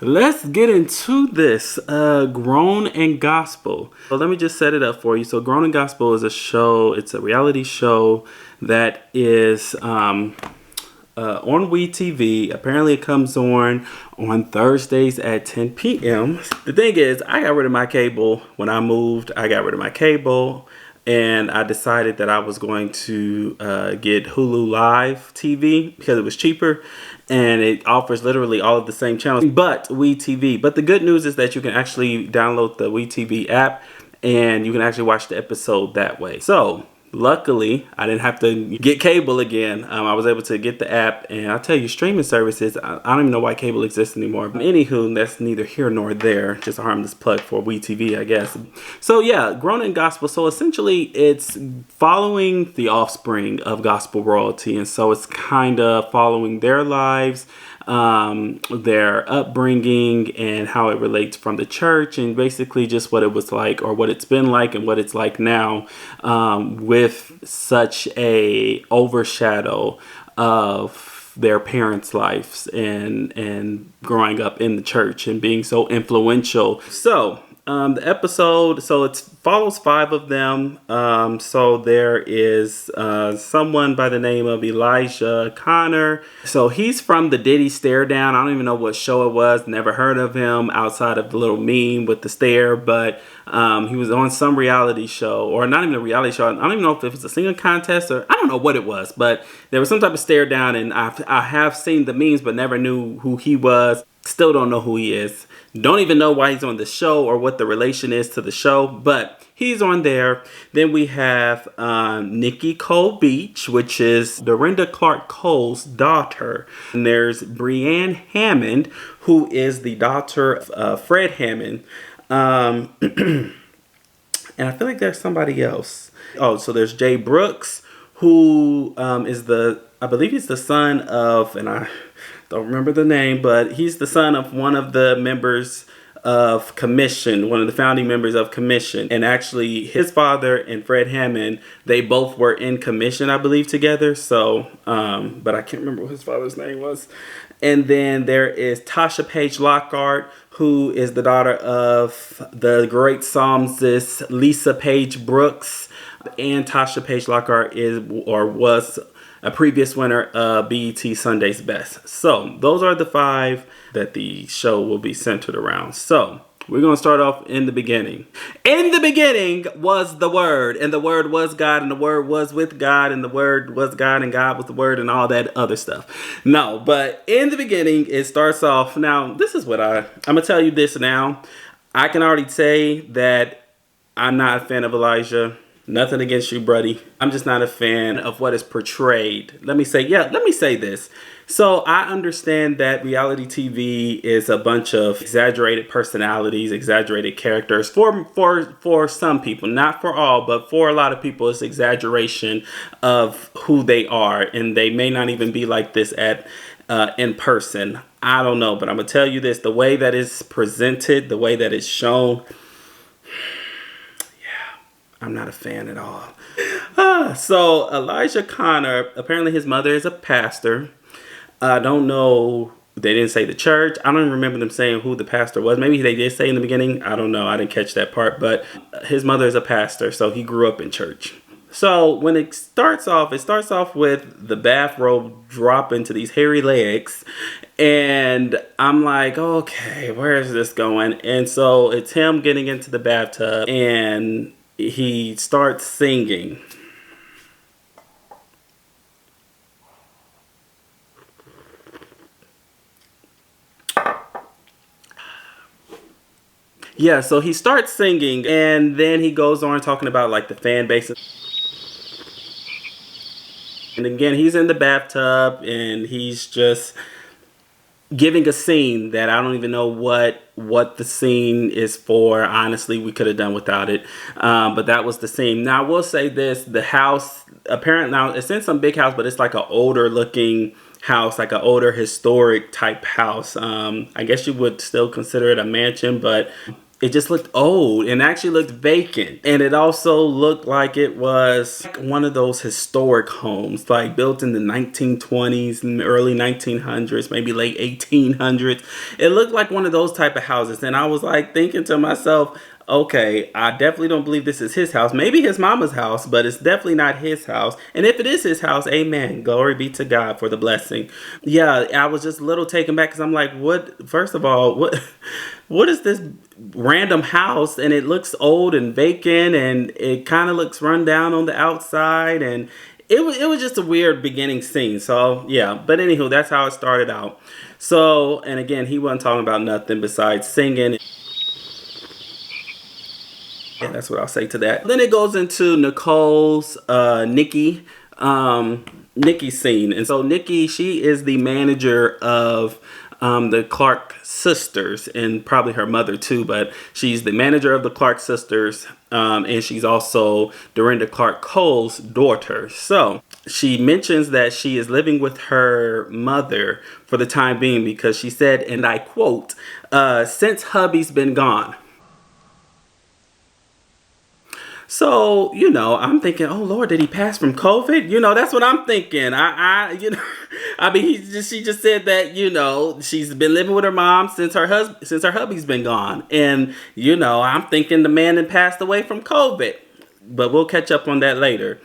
Let's get into this. Grown and Gospel. So let me just set it up for you. So Grown and Gospel is a show. It's a reality show that is on WeTV. Apparently it comes on Thursdays at 10 p.m. The thing is, I got rid of my cable when I moved. I got rid of my cable. And I decided that I was going to get Hulu Live TV because it was cheaper. And it offers literally all of the same channels, but WeTV. But the good news is that you can actually download the WeTV app and you can actually watch the episode that way. So luckily, I didn't have to get cable again. I was able to get the app, and I'll tell you, streaming services, I don't even know why cable exists anymore. Anywho, that's neither here nor there. Just a harmless plug for WeTV, I guess. So yeah, Grown in Gospel. So essentially, it's following the offspring of gospel royalty, and so it's kind of following their lives, their upbringing, and how it relates from the church, and basically just what it was like, or what it's been like, and what it's like now, with such a overshadow of their parents' lives and growing up in the church and being so influential. So the episode, so it follows 5 of them. So there is someone by the name of Elijah Connor. So he's from the Diddy Stare Down. I don't even know what show it was. Never heard of him outside of the little meme with the stare. But he was on some reality show, or not even a reality show. I don't even know if it was a singing contest, or I don't know what it was. But there was some type of stare down, and I have seen the memes, but never knew who he was. Still don't know who he is. Don't even know why he's on the show or what the relation is to the show, but he's on there. Then we have Nikki Cole Beach, which is Dorinda Clark Cole's daughter. And there's Brienne Hammond, who is the daughter of Fred Hammond. And I feel like there's somebody else. Oh, so there's Jay Brooks, who is I believe he's the son of, and I don't remember the name, but he's the son of one of the members of Commission, one of the founding members of Commission. And actually his father and Fred Hammond, they both were in Commission, I believe, together. So, but I can't remember what his father's name was. And then there is Tasha PAGE-LOCKHART, who is the daughter of the great psalmist Lisa Page Brooks. And Tasha PAGE-LOCKHART was a previous winner of BET Sunday's Best. So those are the 5 that the show will be centered around. So we're going to start off in the beginning. In the beginning was the Word, and the Word was God, and the Word was with God, and the Word was God, and God was the Word, and all that other stuff. No, but in the beginning, it starts off. Now, this is what I'm going to tell you this now. I can already say that I'm not a fan of Elijah. Nothing against you, buddy. I'm just not a fan of what is portrayed. Let me say this. So I understand that reality TV is a bunch of exaggerated personalities, exaggerated characters for some people, not for all, but for a lot of people, it's exaggeration of who they are. And they may not even be like this in person. I don't know, but I'm going to tell you this, the way that it's presented, the way that it's shown, I'm not a fan at all. So Elijah Connor, apparently his mother is a pastor. I don't know. They didn't say the church. I don't even remember them saying who the pastor was. Maybe they did say in the beginning. I don't know. I didn't catch that part. But his mother is a pastor, so he grew up in church. So when it starts off with the bathrobe dropping to these hairy legs. And I'm like, okay, where is this going? And so it's him getting into the bathtub, and he starts singing. Yeah, so he starts singing, and then he goes on talking about like the fan base. And again, he's in the bathtub, and he's just giving a scene that I don't even know what the scene is for. Honestly, we could have done without it. But that was the scene. Now, I will say this. The house, apparently, now it's in some big house, but it's like an older looking house, like an older historic type house. I guess you would still consider it a mansion, but it just looked old and actually looked vacant. And it also looked like it was like one of those historic homes, like built in the 1920s and early 1900s, maybe late 1800s. It looked like one of those type of houses. And I was like thinking to myself, okay, I definitely don't believe this is his house. Maybe his mama's house, but it's definitely not his house. And if it is his house, amen. Glory be to God for the blessing. Yeah, I was just a little taken back because I'm like, what? First of all, what is this random house? And it looks old and vacant, and it kind of looks run down on the outside, and it was just a weird beginning scene. So yeah, but anywho, that's how it started out. So, and again, he wasn't talking about nothing besides singing. Yeah, that's what I'll say to that. Then it goes into Nicole's Nikki scene. And so Nikki, she is the manager of the Clark sisters, and probably her mother too, but she's the manager of the Clark sisters, and she's also Dorinda Clark Cole's daughter. So she mentions that she is living with her mother for the time being because she said, and I quote, since hubby's been gone. So, I'm thinking, oh Lord, did he pass from COVID? That's what I'm thinking. I mean, she just said that, she's been living with her mom since her hubby's been gone. And, I'm thinking the man had passed away from COVID, but we'll catch up on that later.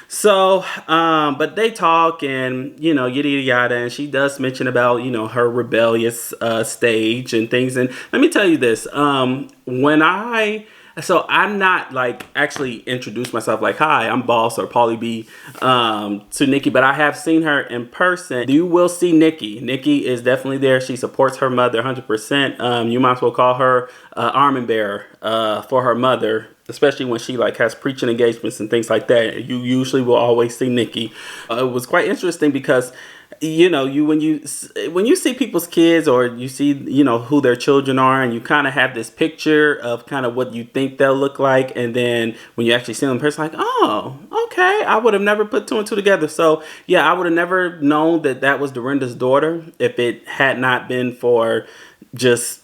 So, but they talk and, yada, yada, yada. And she does mention about, her rebellious stage and things. And let me tell you this, so I'm not like actually introduced myself like, hi, I'm Boss or Pauly B to Nikki, but I have seen her in person. You will see Nikki. Nikki is definitely there. She supports her mother 100%. You might as well call her arm and bearer for her mother, especially when she like has preaching engagements and things like that. You usually will always see Nikki. It was quite interesting because when you see people's kids or you see, who their children are, and you kind of have this picture of kind of what you think they'll look like. And then when you actually see them in person, like, oh, okay, I would have never put two and two together. So yeah, I would have never known that was Dorinda's daughter if it had not been for just,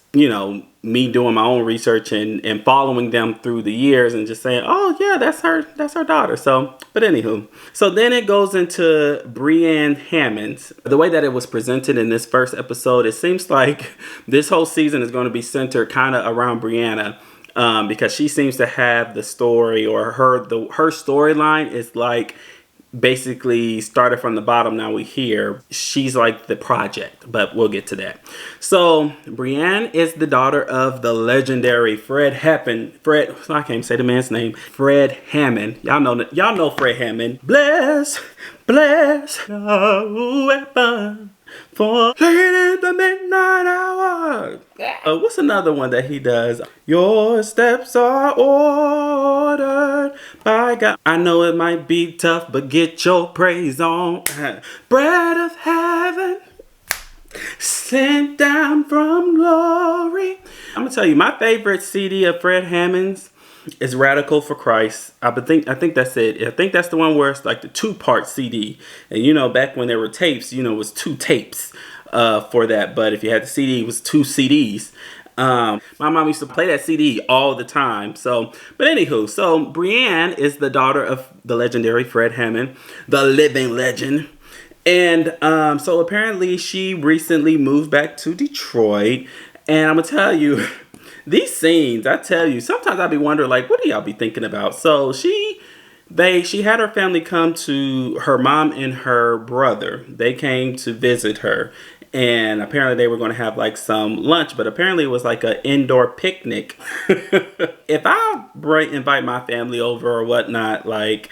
me doing my own research and following them through the years and just saying, oh yeah, that's her daughter. So, but anywho, so then it goes into Brienne Hammond. The way that it was presented in this first episode, it seems like this whole season is going to be centered kind of around Brianna. Because she seems to have the story, or her storyline is like basically started from the bottom. Now we hear she's like the project, but we'll get to that. So Brienne is the daughter of the legendary Fred, I can't even say the man's name. Fred Hammond. Y'all know Fred Hammond. Bless no weapon for late in the midnight hour. What's another one that he does? Your steps are ordered by God. I know it might be tough, but get your praise on. Bread of heaven, sent down from glory. I'm gonna tell you, my favorite CD of Fred Hammond's is Radical for Christ. I think that's it. I think that's the one where it's like the 2-part CD. And back when there were tapes, it was 2 tapes for that. But if you had the CD, it was 2 CDs. My mom used to play that CD all the time. So, but anywho, so Brienne is the daughter of the legendary Fred Hammond, the living legend. And so apparently she recently moved back to Detroit. And I'm going to tell you, these scenes, I tell you, sometimes I be wondering, like, what do y'all be thinking about? So she had her family come to her mom and her brother. They came to visit her. And apparently they were going to have like some lunch, but apparently it was like an indoor picnic. If I invite my family over or whatnot, like,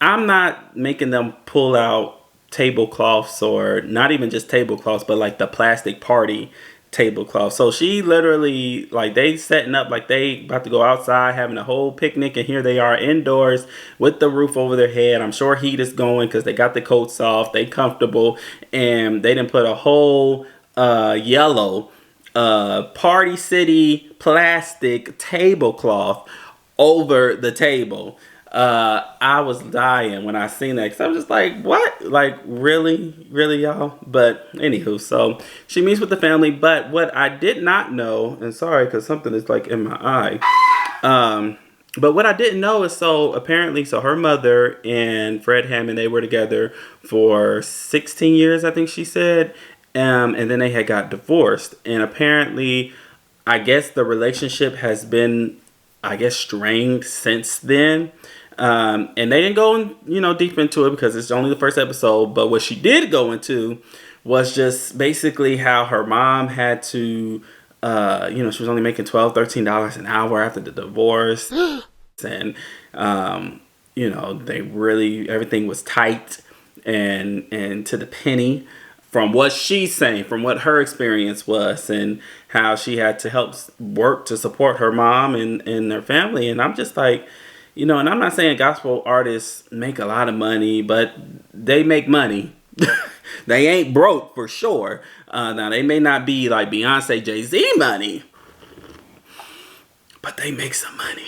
I'm not making them pull out tablecloths, or not even just tablecloths, but like the plastic party tablecloth. So she literally, like, they setting up like they about to go outside having a whole picnic, and here they are indoors with the roof over their head. I'm sure heat is going because they got the coats off, they comfortable, and they didn't put a whole yellow Party City plastic tablecloth over the table. I was dying when I seen that, because I was just like, what? Like, really? Really, y'all? But anywho, so she meets with the family. But what I did not know, and sorry, because something is like in my eye. But what I didn't know is, so apparently, so her mother and Fred Hammond, they were together for 16 years, I think she said. And then they had got divorced. And apparently, I guess the relationship has been, I guess, strained since then. And they didn't go, deep into it because it's only the first episode. But what she did go into was just basically how her mom had to, she was only making $12, $13 an hour after the divorce. And, they really, everything was tight and to the penny, from what she's saying, from what her experience was, and how she had to help work to support her mom and their family. And I'm just like, and I'm not saying gospel artists make a lot of money, but they make money. They ain't broke for sure. Now, they may not be like Beyonce, Jay-Z money, but they make some money.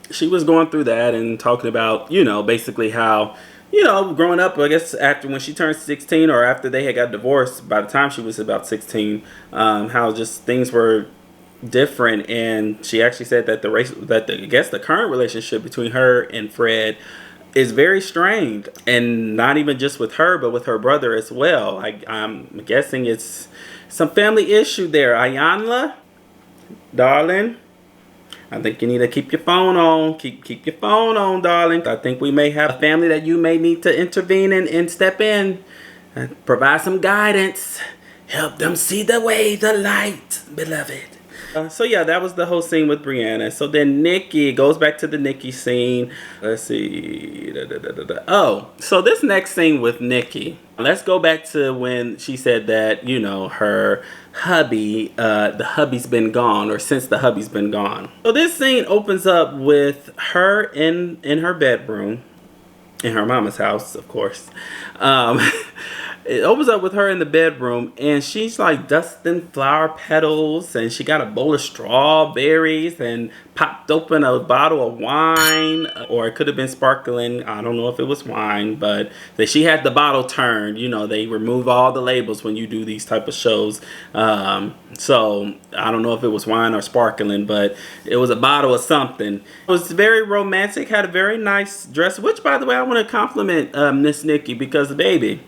She was going through that and talking about, basically how, growing up, I guess after when she turned 16 or after they had got divorced, by the time she was about 16, how just things were different. And she actually said that the current relationship between her and Fred is very strained, and not even just with her, but with her brother as well. I'm guessing it's some family issue there. Ayanla, darling, I think you need to keep your phone on. Keep your phone on, darling. I think we may have a family that you may need to intervene and step in and provide some guidance. Help them see the way, the light, beloved. So yeah, that was the whole scene with Brienne. So then Nikki, goes back to the Nikki scene. Let's see. Oh, so this next scene with Nikki. Let's go back to when she said that, her hubby, the hubby's been gone, or since the hubby's been gone. So this scene opens up with her in her bedroom, in her mama's house, of course. It opens up with her in the bedroom, and she's like dusting flower petals, and she got a bowl of strawberries and popped open a bottle of wine, or it could have been sparkling. I don't know if it was wine, but she had the bottle turned. They remove all the labels when you do these type of shows. So I don't know if it was wine or sparkling, but it was a bottle of something. It was very romantic, had a very nice dress, which, by the way, I want to compliment Miss Nikki, because, baby,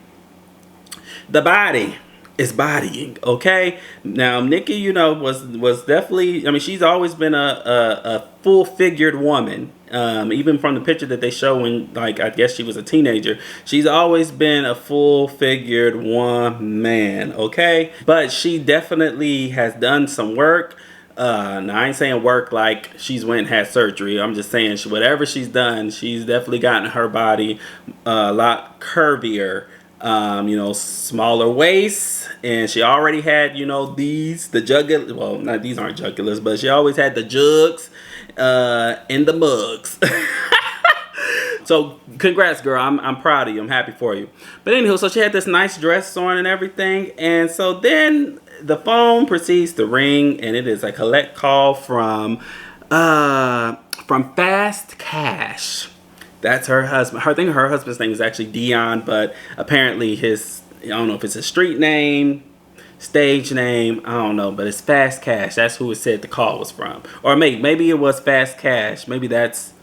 the body is bodying, okay? Now, Nikki, was definitely, she's always been a full-figured woman. Even from the picture that they show when, like, I guess she was a teenager. She's always been a full-figured woman, okay? But she definitely has done some work. Now, I ain't saying work like she's went and had surgery. I'm just saying whatever she's done, she's definitely gotten her body a lot curvier. Smaller waist, and she already had, the jugular, well, not, these aren't jugulars, but she always had the jugs, and the mugs. So congrats, girl. I'm proud of you. I'm happy for you. But anywho, so she had this nice dress on and everything. And so then the phone proceeds to ring, and it is a collect call from Fast Cash. That's her husband. I think her husband's name is actually Dion, but apparently I don't know if it's a street name, stage name, I don't know, but it's Fast Cash. That's who it said the call was from. Or maybe it was Fast Cash. Maybe that's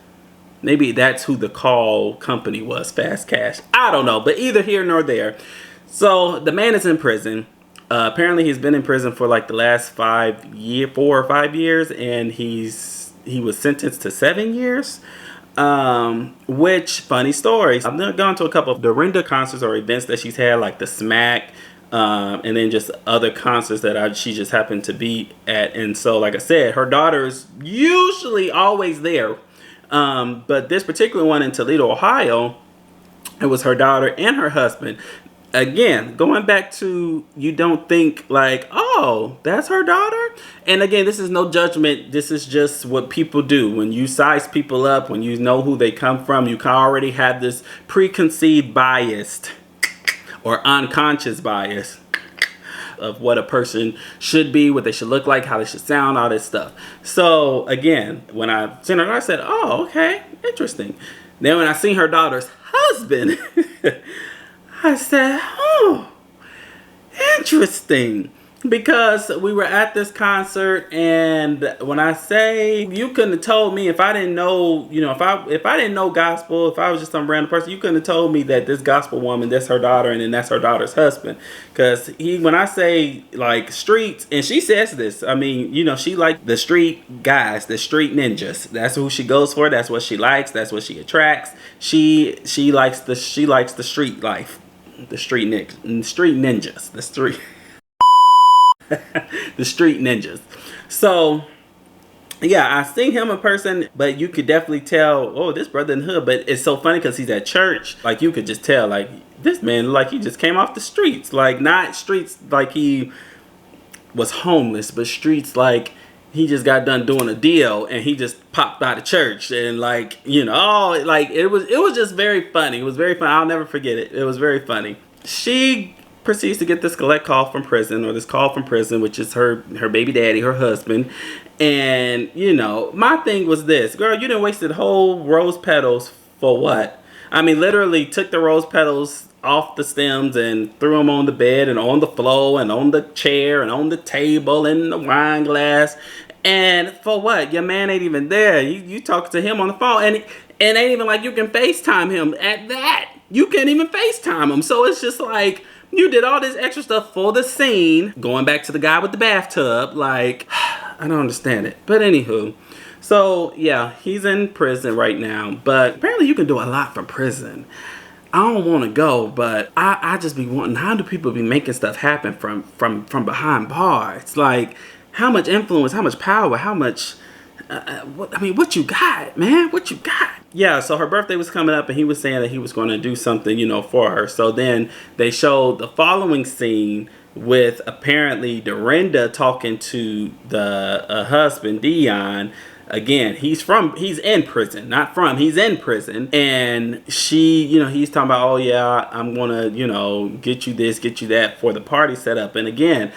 who the call company was, Fast Cash. I don't know, but either here nor there. So the man is in prison. Apparently he's been in prison for like the last 4 or 5 years, and he was sentenced to 7 years. Which, funny stories, I've gone to a couple of Dorinda concerts or events that she's had, like the Smack, and then just other concerts that she just happened to be at. And so, like I said, her daughter's usually always there. But this particular one in Toledo, Ohio, it was her daughter and her husband. Again, going back to, you don't think like, oh, that's her daughter? And again, this is no judgment. This is just what people do. When you size people up, when you know who they come from, you can already have this preconceived bias or unconscious bias of what a person should be, what they should look like, how they should sound, all this stuff. So again, when I seen her, I said, oh, okay, interesting. Then when I seen her daughter's husband, I said, oh, interesting. Because we were at this concert, and when I say, you couldn't have told me if I didn't know, if I didn't know gospel, if I was just some random person, you couldn't have told me that this gospel woman, that's her daughter, and then that's her daughter's husband. Because when I say like streets, and she says this, I mean, she like the street guys, the street ninjas. That's who she goes for. That's what she likes. That's what she attracts. She likes the street life, the street ninjas, the street. The street ninjas. So yeah, I seen him in person, but you could definitely tell, oh, this brother in the hood. But it's so funny because he's at church. Like, you could just tell, like, this man, like, he just came off the streets. Like, not streets like he was homeless, but streets like he just got done doing a deal and he just popped out of church. And like, it was just very funny. It was very funny. I'll never forget it. It was very funny. She proceeds to get this collect call from prison, which is her baby daddy, her husband. And my thing was this: girl, you done wasted whole rose petals for what? I mean, literally took the rose petals off the stems and threw them on the bed and on the floor and on the chair and on the table and the wine glass. And for what? Your man ain't even there. You talk to him on the phone, and ain't even like you can FaceTime him. At that, you can't even FaceTime him. So it's just like, you did all this extra stuff for the scene. Going back to the guy with the bathtub. Like, I don't understand it. But anywho. So, yeah, he's in prison right now. But apparently you can do a lot from prison. I don't want to go, but I just be wanting, how do people be making stuff happen from behind bars? Like, how much influence, how much power, how much... what you got, man? What you got? Yeah, so her birthday was coming up and he was saying that he was going to do something, for her. So then they showed the following scene with apparently Dorinda talking to the husband, Dion. Again, he's in prison, he's in prison. And she, he's talking about, oh yeah, I'm going to, get you this, get you that for the party setup. And again,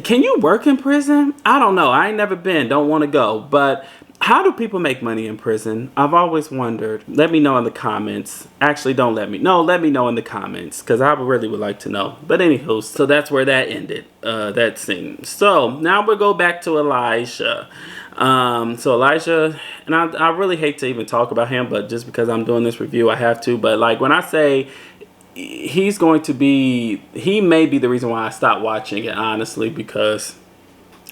can you work in prison? I don't know. I ain't never been. Don't want to go. But how do people make money in prison? I've always wondered. Let me know in the comments. Actually, don't let me. No, let me know in the comments, because I really would like to know. But anywho, so that's where that ended, that scene. So now we'll go back to Elijah. So Elijah, and I really hate to even talk about him, but just because I'm doing this review, I have to. But like, when I say he may be the reason why I stopped watching it, honestly, because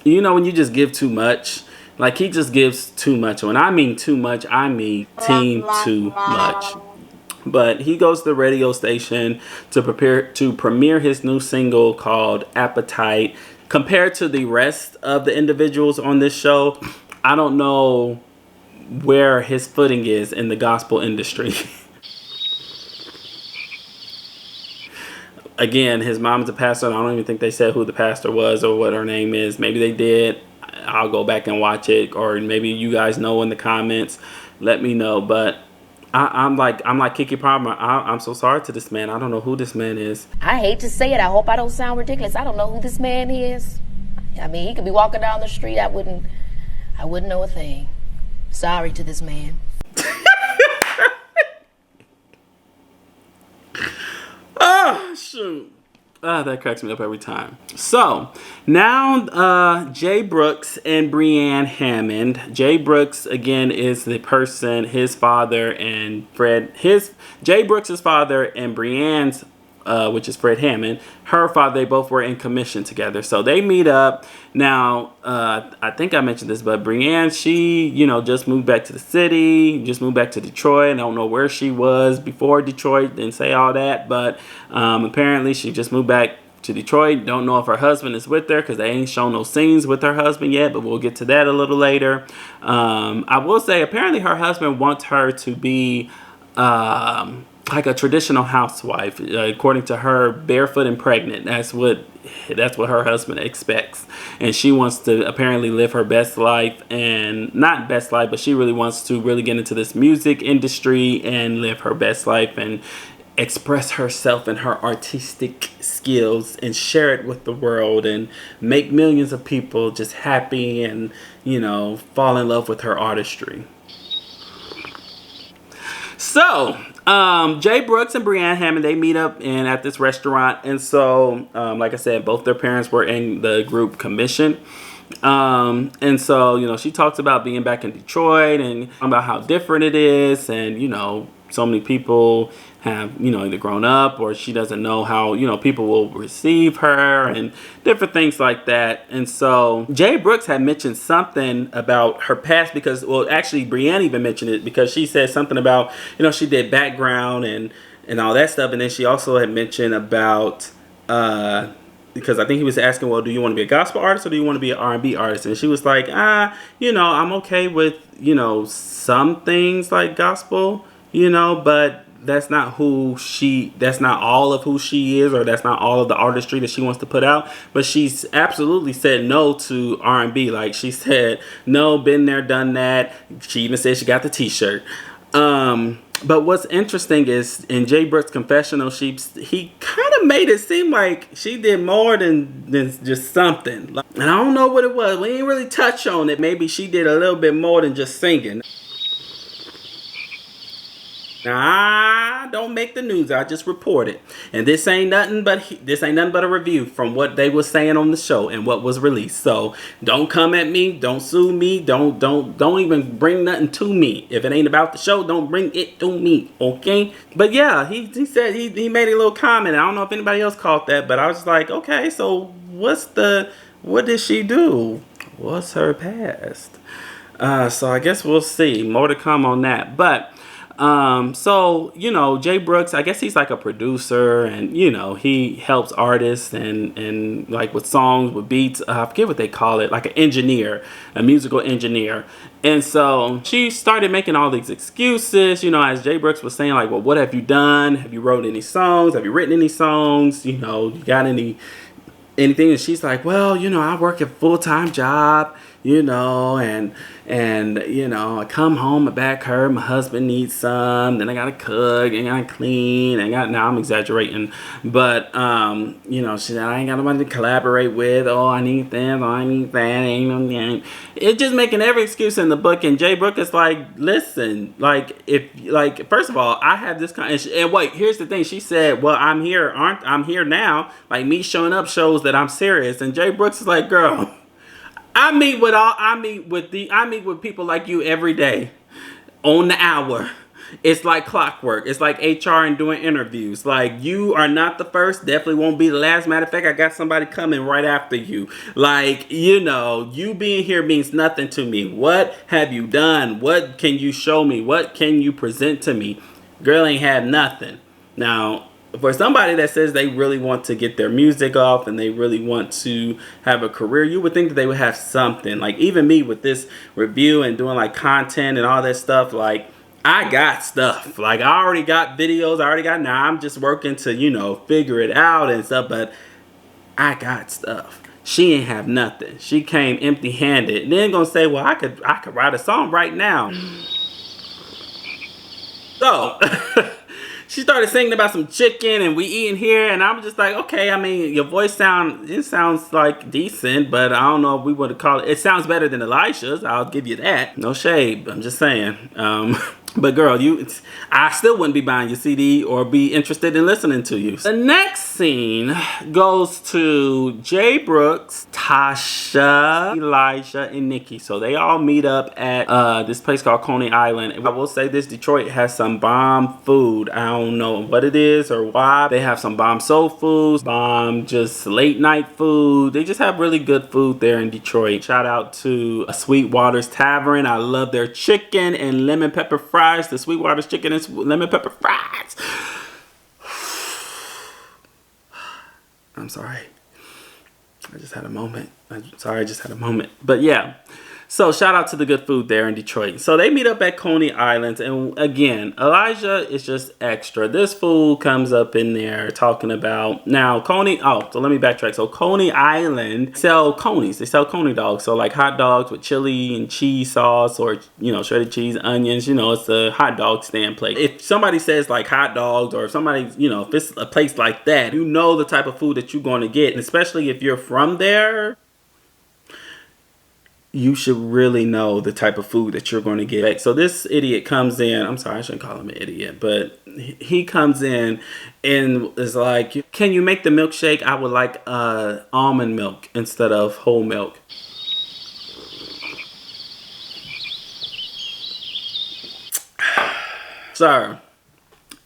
when you just give too much, like, he just gives too much. When I mean too much, I mean too much. But he goes to the radio station to premiere his new single called Appetite. Compared to the rest of the individuals on this show, I don't know where his footing is in the gospel industry. Again, his mom's a pastor, and I don't even think they said who the pastor was or what her name is. Maybe they did. I'll go back and watch it, or maybe you guys know in the comments. Let me know. But I'm like Kiki Palmer. I'm so sorry to this man. I don't know who this man is. I hate to say it. I hope I don't sound ridiculous. I don't know who this man is. I mean, he could be walking down the street. I wouldn't know a thing. Sorry to this man. Oh, shoot. That cracks me up every time. So, now Jay Brooks and Brienne Hammond. Jay Brooks, again, is the person, his father and Jay Brooks' father and Brienne's, which is Fred Hammond, her father, they both were in commission together. So they meet up. Now, I think I mentioned this, but Brienne, she, just moved back to the city, just moved back to Detroit. I don't know where she was before Detroit, didn't say all that, but apparently she just moved back to Detroit. Don't know if her husband is with her, because they ain't shown no scenes with her husband yet, but we'll get to that a little later. I will say, apparently her husband wants her to be like a traditional housewife, according to her, barefoot and pregnant. That's what her husband expects, and she wants to apparently live her best life, and not best life, but she really wants to really get into this music industry and live her best life and express herself and her artistic skills and share it with the world and make millions of people just happy and fall in love with her artistry. So, Jay Brooks and Brienne Hammond, they meet up at this restaurant. And so, like I said, both their parents were in the group Commission. And so, you know, she talks about being back in Detroit and about how different it is. And, you know, so many people have, you know, either grown up or she doesn't know how, you know, people will receive her and different things like that. And so Jay Brooks had mentioned something about her past because, well, actually Brienne even mentioned it because she said something about, you know, she did background and all that stuff. And then she also had mentioned about, because I think he was asking, well, do you want to be a gospel artist or do you want to be an R&B artist? And she was like, you know, I'm okay with, you know, some things like gospel, you know, but that's not all of who she is, or that's not all of the artistry that she wants to put out. But she's absolutely said no to R&B. Like she said, no, been there, done that. She even said she got the t-shirt. But what's interesting is in Jay Brooks' confessional, he kind of made it seem like she did more than just something. And I don't know what it was. We ain't really touch on it. Maybe she did a little bit more than just singing. Now, I don't make the news. I just report it. And this ain't nothing but a review from what they were saying on the show and what was released. So don't come at me. Don't sue me. Don't even bring nothing to me. If it ain't about the show, don't bring it to me. Okay? But yeah, he said he made a little comment. I don't know if anybody else caught that, but I was just like, okay, so what did she do? What's her past? So I guess we'll see. More to come on that. But so, you know, Jay Brooks, I guess he's like a producer and, you know, he helps artists and like with songs, with beats, I forget what they call it, like an engineer, a musical engineer. And so she started making all these excuses, you know, as Jay Brooks was saying, like, well, what have you done? Have you wrote any songs? Have you written any songs? You know, you got anything? And she's like, well, you know, I work a full-time job, you know, and you know, I come home, my back hurt, my husband needs some, then I gotta cook, and I gotta clean, now I'm exaggerating, but you know, she said, I ain't got nobody to collaborate with, oh, I need this, oh, I need that, ain't no game. It's just making every excuse in the book, and Jay Brooks is like, listen, like, first of all, I have this kind of, and wait, here's the thing, she said, well, I'm here now, like, me showing up shows that I'm serious, and Jay Brooks is like, girl, I meet with people like you every day on the hour. It's like clockwork. It's like HR and doing interviews. Like, you are not the first, definitely won't be the last. Matter of fact, I got somebody coming right after you. Like, you know, you being here means nothing to me. What have you done? What can you show me? What can you present to me? Girl ain't had nothing. Now, for somebody that says they really want to get their music off and they really want to have a career, you would think that they would have something. Like, even me with this review and doing like content and all that stuff, like, I got stuff. Like, I already got videos. Now I'm just working to, you know, figure it out and stuff, but I got stuff. She ain't have nothing. She came empty handed. And then gonna say, well, I could write a song right now. So she started singing about some chicken and we eating here, and I'm just like, okay, I mean, your voice sounds like decent, but I don't know if we would call it. It sounds better than Elisha's. I'll give you that. No shade. I'm just saying. But girl, I still wouldn't be buying your CD or be interested in listening to you. The next scene goes to Jay Brooks, Tasha, Elijah, and Nikki. So they all meet up at this place called Coney Island. I will say this, Detroit has some bomb food. I don't know what it is or why. They have some bomb soul foods, bomb just late night food. They just have really good food there in Detroit. Shout out to Sweetwater's Tavern. I love their chicken and lemon pepper fries. The Sweetwater's chicken and lemon pepper fries. I'm sorry. I just had a moment. But yeah. So shout out to the good food there in Detroit. So they meet up at Coney Island. And again, Elijah is just extra. This fool comes up in there talking about now so let me backtrack. So Coney Island sell conies. They sell coney dogs. So like hot dogs with chili and cheese sauce, or, you know, shredded cheese, onions. You know, it's a hot dog stand place. If somebody says like hot dogs, or if somebody, you know, if it's a place like that, you know the type of food that you're going to get. And especially if you're from there. you should really know the type of food that you're going to get. So this idiot comes in. I'm sorry, I shouldn't call him an idiot, but he comes in and is like, can you make the milkshake? I would like almond milk instead of whole milk. Sir,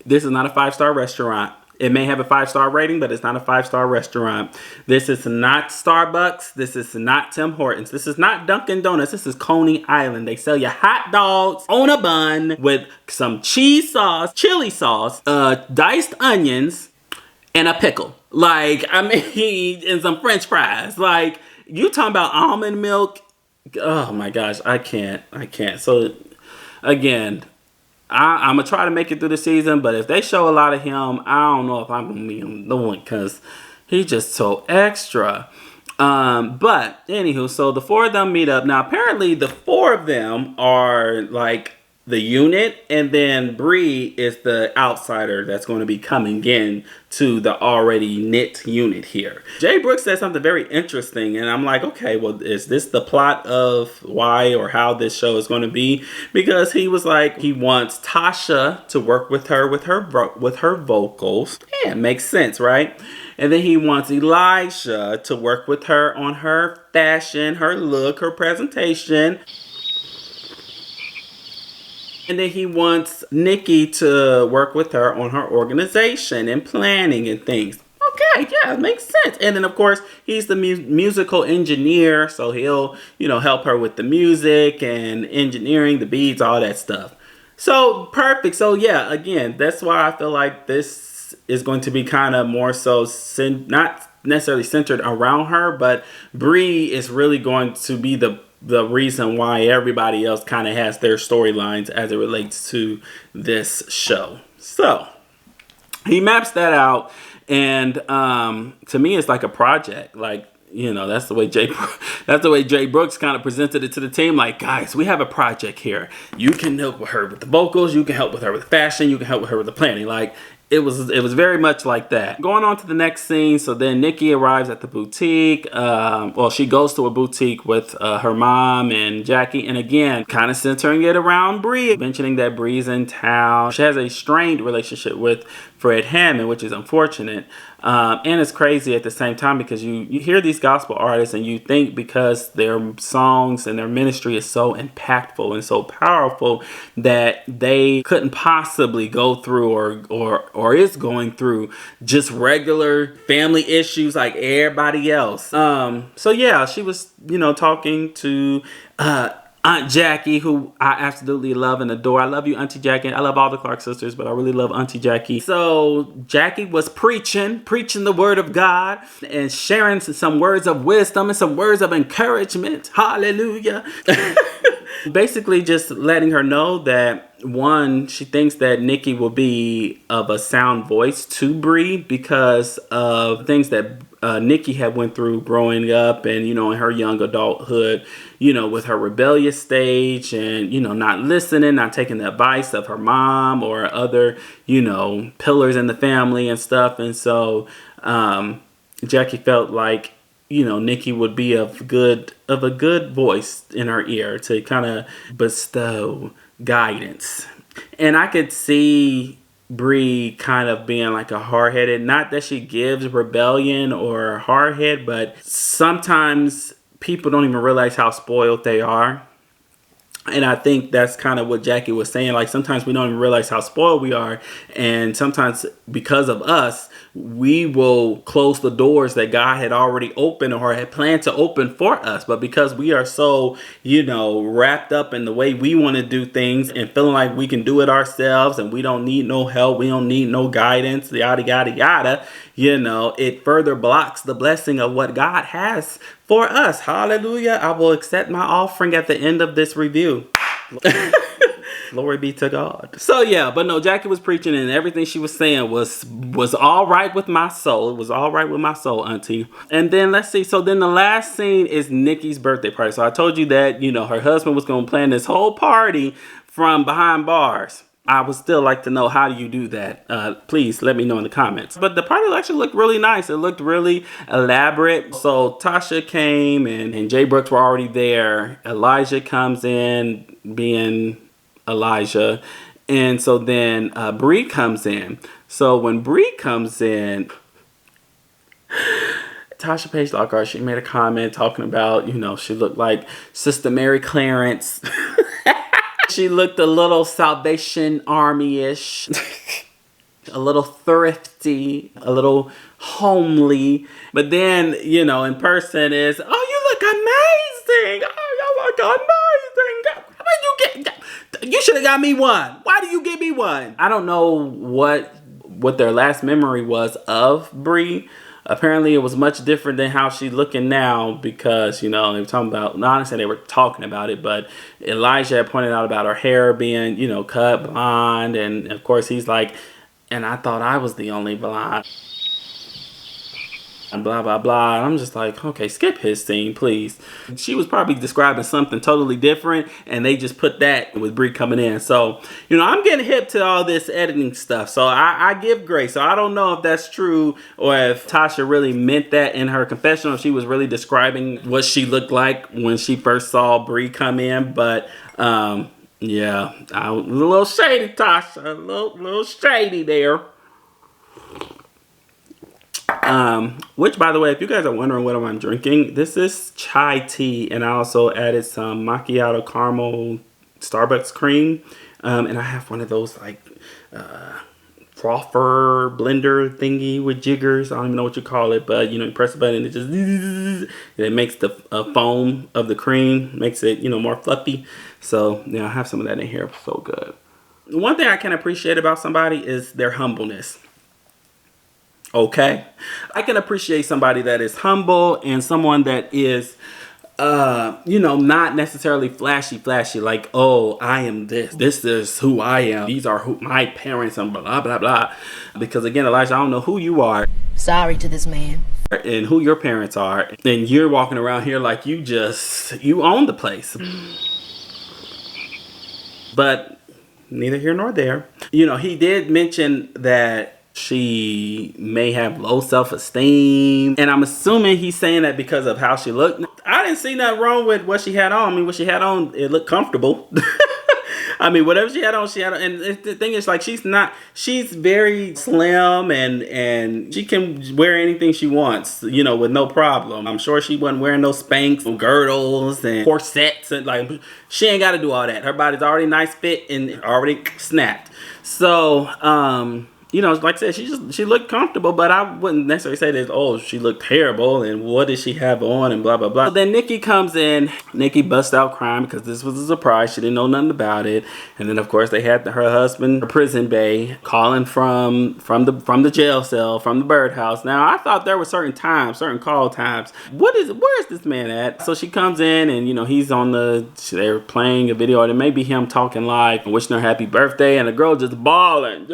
this is not a 5-star restaurant. It may have a 5-star rating, but it's not a 5-star restaurant. This is not Starbucks. This is not Tim Hortons. This is not Dunkin' Donuts. This is Coney Island. They sell you hot dogs on a bun with some cheese sauce, chili sauce, diced onions, and a pickle. Like, I mean, and some French fries. Like, you talking about almond milk? Oh my gosh, I can't. So, again, I'm going to try to make it through the season, but if they show a lot of him, I don't know if I'm going to be doing it because he's just so extra. But, anywho, so the 4 of them meet up. Now, apparently, the 4 of them are, like, the unit, and then Bree is the outsider that's going to be coming in to the already knit unit here. Jay Brooks said something very interesting, and I'm like, okay, well, is this the plot of why or how this show is going to be? Because he was like, he wants Tasha to work with her with her vocals. Yeah, it makes sense, right? And then he wants Elijah to work with her on her fashion, her look, her presentation. And then he wants Nikki to work with her on her organization and planning and things. Okay, yeah, it makes sense. And then, of course, he's the musical engineer, so he'll, help her with the music and engineering, the beats, all that stuff. So, perfect. So, yeah, again, that's why I feel like this is going to be kind of more so, not necessarily centered around her, but Bree is really going to be the reason why everybody else kind of has their storylines as it relates to this show. So he maps that out, and to me it's like a project. Like, that's the way Jay Brooks kind of presented it to the team. Like, guys, we have a project here. You can help with her with the vocals, you can help with her with fashion, you can help with her with the planning. Like, it was very much like that. Going on to the next scene, so then Nikki arrives at the boutique. She goes to a boutique with her mom and Jackie, and again, kind of centering it around Bree, mentioning that Bree's in town. She has a strained relationship with Fred Hammond, which is unfortunate. And it's crazy at the same time because you hear these gospel artists and you think because their songs and their ministry is so impactful and so powerful that they couldn't possibly go through or is going through just regular family issues like everybody else. So yeah, she was, talking to Aunt Jackie, who I absolutely love and adore. I love you, Auntie Jackie. I love all the Clark sisters, but I really love Auntie Jackie. So Jackie was preaching the word of God and sharing some words of wisdom and some words of encouragement. Hallelujah. Basically just letting her know that, one, she thinks that Nikki will be of a sound voice to Bree because of things that Nikki had went through growing up and, in her young adulthood, with her rebellious stage and, not listening, not taking the advice of her mom or other, pillars in the family and stuff. And so Jackie felt like, Nikki would be of a good voice in her ear to kind of bestow guidance. And I could see Bree kind of being like a hard-headed, not that she gives rebellion or hard-head, but sometimes people don't even realize how spoiled they are. And I think that's kind of what Jackie was saying. Like, sometimes we don't even realize how spoiled we are. And sometimes because of us, we will close the doors that God had already opened or had planned to open for us. But because we are so, wrapped up in the way we want to do things and feeling like we can do it ourselves and we don't need no help, we don't need no guidance, yada, yada, yada, it further blocks the blessing of what God has for us. Hallelujah. I will accept my offering at the end of this review. Glory be to God. So yeah, but no, Jackie was preaching and everything she was saying was all right with my soul. It was all right with my soul, auntie. And then let's see. So then the last scene is Nikki's birthday party. So I told you that, her husband was going to plan this whole party from behind bars. I would still like to know, how do you do that? Please let me know in the comments. But the party actually looked really nice. It looked really elaborate. So Tasha came and Jay Brooks were already there. Elijah comes in being Elijah. And so then Bree comes in. So when Bree comes in, Tasha PAGE-LOCKHART, she made a comment talking about, you know, she looked like Sister Mary Clarence. She looked a little Salvation Army-ish, a little thrifty, a little homely. But then, you know, in person is, oh, you look amazing. Oh, you look amazing. You should have got me one. Why do you give me one? I don't know what their last memory was of Bree. Apparently, it was much different than how she's looking now because, you know, they were talking about, not honestly, they were talking about it, but Elijah had pointed out about her hair being, you know, cut blonde. And of course, he's like, and I thought I was the only blonde. And blah, blah, blah. And I'm just like, okay, skip his scene, please. She was probably describing something totally different, and they just put that with Bree coming in. So, you know, I'm getting hip to all this editing stuff. So I give grace. So I don't know if that's true or if Tasha really meant that in her confessional, if she was really describing what she looked like when she first saw Bree come in. But, yeah, a little shady, Tasha. A little shady there. Which, by the way, if you guys are wondering what I'm drinking, this is chai tea, and I also added some macchiato caramel Starbucks cream, and I have one of those like frother blender thingy with jiggers. I don't even know what you call it, but you know, you press the button, it just it makes the foam of the cream, makes it, you know, more fluffy. So yeah, I have some of that in here. So good. One thing I can appreciate about somebody is their humbleness. Okay, I can appreciate somebody that is humble and someone that is, you know, not necessarily flashy, like, oh, I am this. This is who I am. These are who my parents and blah, blah, blah. Because again, Elijah, I don't know who you are. Sorry to this man. And who your parents are. And you're walking around here like you own the place. But neither here nor there. You know, he did mention that she may have low self-esteem, and I'm assuming he's saying that because of how she looked. I didn't see nothing wrong with what she had on. I mean, what she had on, it looked comfortable. I mean, whatever she had on, and the thing is, like, she's very slim, and she can wear anything she wants, you know, with no problem. I'm sure she wasn't wearing no Spanx, girdles, and corsets, and like, she ain't got to do all that. Her body's already nice fit and already snapped. So, you know, like I said, she looked comfortable, but I wouldn't necessarily say that, oh, she looked terrible and what did she have on and blah, blah, blah. So then Nikki comes in. Nikki busts out crying because this was a surprise. She didn't know nothing about it. And then, of course, they had her husband, her prison bae, calling from the jail cell, from the birdhouse. Now, I thought there were certain call times. Where is this man at? So she comes in and, you know, they're playing a video, or it may be him talking live and wishing her happy birthday, and the girl just bawling.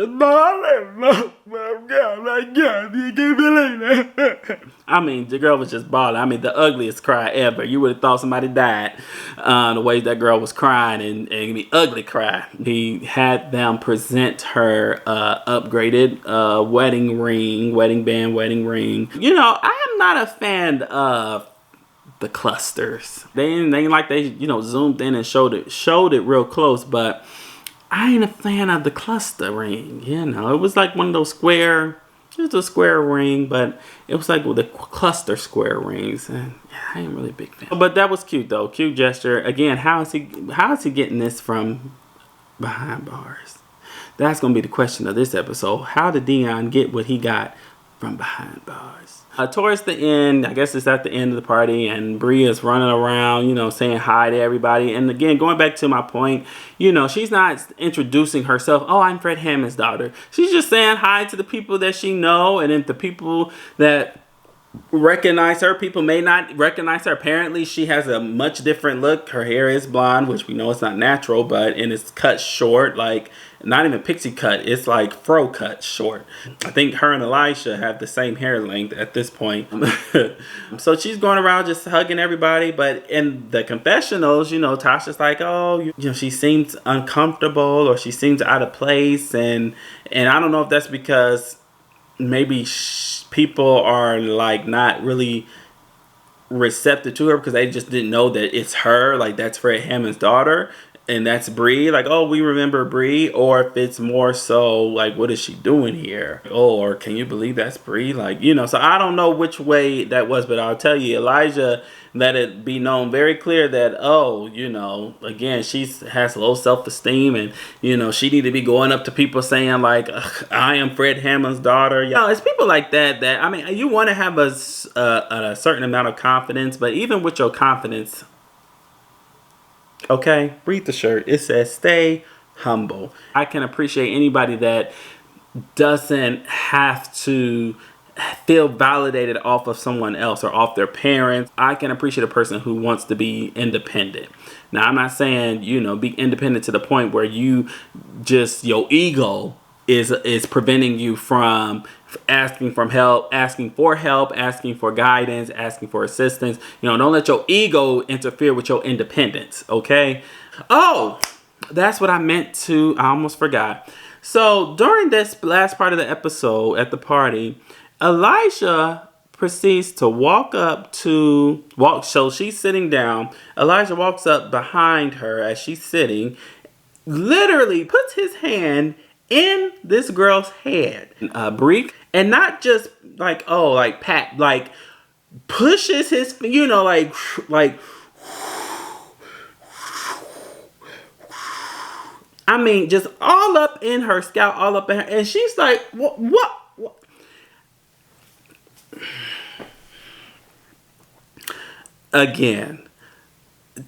I mean, the girl was just bawling. I mean, the ugliest cry ever. You would have thought somebody died. The way that girl was crying, and the ugly cry. He had them present her upgraded wedding ring. You know, I am not a fan of the clusters. They you know, zoomed in and showed it real close, but I ain't a fan of the cluster ring. You know, it was like one of those square ring, but it was like with the cluster square rings. And yeah, I ain't really a big fan. But that was cute though. Cute gesture. Again, how is he getting this from behind bars? That's gonna be the question of this episode. How did Dion get what he got from behind bars? Towards the end, I guess it's at the end of the party, and Bree is running around, you know, saying hi to everybody. And again, going back to my point, you know, she's not introducing herself. Oh, I'm Fred Hammond's daughter. She's just saying hi to the people that she know, and then the people that recognize her. People may not recognize her. Apparently, she has a much different look. Her hair is blonde, which we know it's not natural, and it's cut short, like not even pixie cut. It's like fro cut short. I think her and Elijah have the same hair length at this point. So she's going around just hugging everybody. But in the confessionals, Tasha's like, oh, she seems uncomfortable or she seems out of place, and I don't know if that's because maybe people are like not really receptive to her because they just didn't know that it's her, like that's Fred Hammond's daughter and that's Bree, like, oh, we remember Bree, or if it's more so like, what is she doing here? Oh, or can you believe that's Bree? Like, so I don't know which way that was, but I'll tell you, Elijah let it be known very clear that, oh, again, she has low self-esteem, and she need to be going up to people saying like, I am Fred Hammond's daughter. It's people like that I mean, you want to have a certain amount of confidence, but even with your confidence, okay, read the shirt. It says stay humble. I can appreciate anybody that doesn't have to feel validated off of someone else or off their parents. I can appreciate a person who wants to be independent. Now, I'm not saying, be independent to the point where your ego is preventing you from asking for help, asking for guidance, asking for assistance. Don't let your ego interfere with your independence, okay? Oh, that's what I meant to. I almost forgot. So during this last part of the episode at the party, Elijah proceeds to so she's sitting down. Elijah walks up behind her as she's sitting, literally puts his hand in this girl's head, Bree, and not just like, oh, like pat, like pushes his, like, I mean, just all up in her scalp, all up in her, and she's like, what? Again,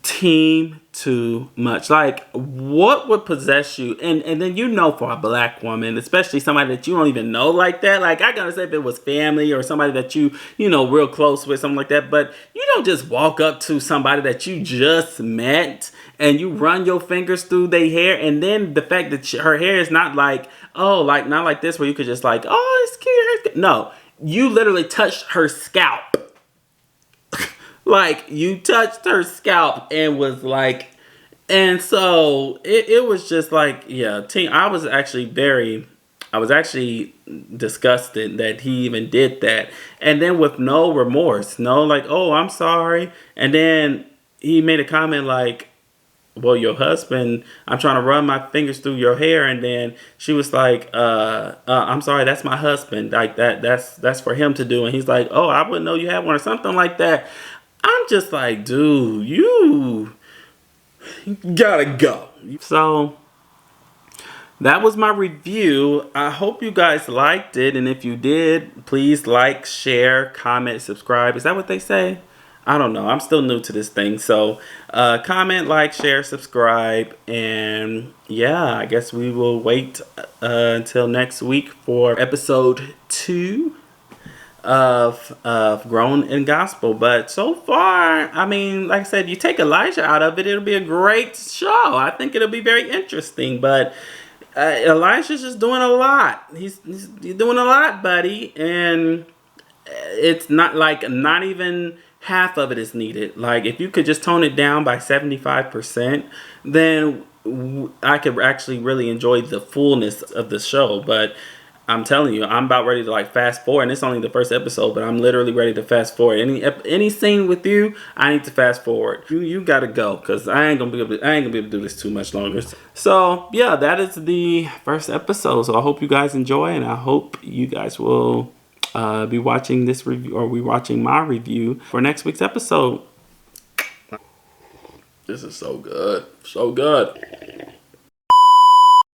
team too much. Like, what would possess you? And then for a black woman, especially somebody that you don't even know like that, like I gotta say if it was family or somebody that you real close with, something like that, but you don't just walk up to somebody that you just met and you run your fingers through their hair, and then the fact that her hair is not like, oh, like not like this where you could just like, oh, it's cute. No, you literally touched her scalp. Like, you touched her scalp and was like, and so it was just like, yeah, I was actually disgusted that he even did that. And then with no remorse, no like, oh, I'm sorry. And then he made a comment like, well, your husband, I'm trying to run my fingers through your hair. And then she was like, I'm sorry, that's my husband. Like that's for him to do. And he's like, oh, I wouldn't know you had one, or something like that. I'm just like, dude, you gotta go. So that was my review. I hope you guys liked it. And if you did, please like, share, comment, subscribe. Is that what they say? I don't know. I'm still new to this thing. So comment, like, share, subscribe. And yeah, I guess we will wait until next week for episode 2 of Grown in Gospel. But so far, I mean, like I said, you take Elijah out of it, it'll be a great show. I think it'll be very interesting. But Elijah's just doing a lot. He's doing a lot, buddy. And it's not even half of it is needed. Like, if you could just tone it down by 75%, then I could actually really enjoy the fullness of the show. But I'm telling you, I'm about ready to like fast forward, and it's only the first episode, but I'm literally ready to fast forward. Any scene with you, I need to fast forward. You gotta go, cause I ain't gonna be able to do this too much longer. So yeah, that is the first episode. So I hope you guys enjoy, and I hope you guys will be watching this review, or be watching my review for next week's episode. This is so good, so good.